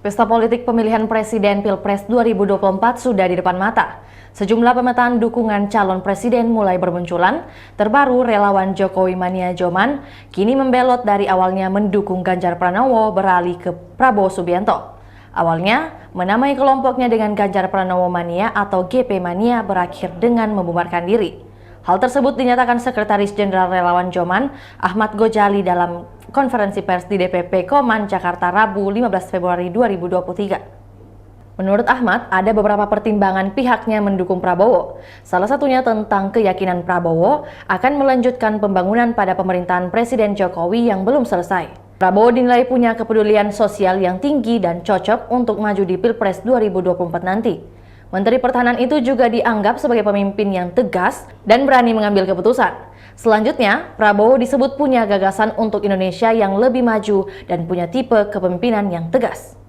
Pesta politik pemilihan presiden Pilpres 2024 sudah di depan mata. Sejumlah pemetaan dukungan calon presiden mulai bermunculan. Terbaru, relawan Jokowi Mania Joman kini membelot dari awalnya mendukung Ganjar Pranowo beralih ke Prabowo Subianto. Awalnya, menamai kelompoknya dengan Ganjar Pranowo Mania atau GP Mania berakhir dengan membubarkan diri. Hal tersebut dinyatakan Sekretaris Jenderal Relawan Joman, Ahmad Gojali dalam konferensi pers di DPP Koman, Jakarta, Rabu 15 Februari 2023. Menurut Ahmad, ada beberapa pertimbangan pihaknya mendukung Prabowo. Salah satunya tentang keyakinan Prabowo akan melanjutkan pembangunan pada pemerintahan Presiden Jokowi yang belum selesai. Prabowo dinilai punya kepedulian sosial yang tinggi dan cocok untuk maju di Pilpres 2024 nanti. Menteri Pertahanan itu juga dianggap sebagai pemimpin yang tegas dan berani mengambil keputusan. Selanjutnya, Prabowo disebut punya gagasan untuk Indonesia yang lebih maju dan punya tipe kepemimpinan yang tegas.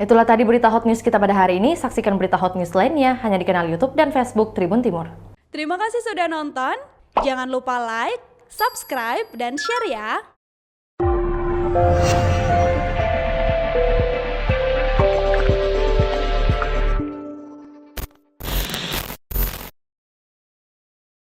Itulah tadi berita hot news kita pada hari ini. Saksikan berita hot news lainnya hanya di kanal YouTube dan Facebook Tribun Timur. Terima kasih sudah nonton. Jangan lupa like, subscribe, dan share ya.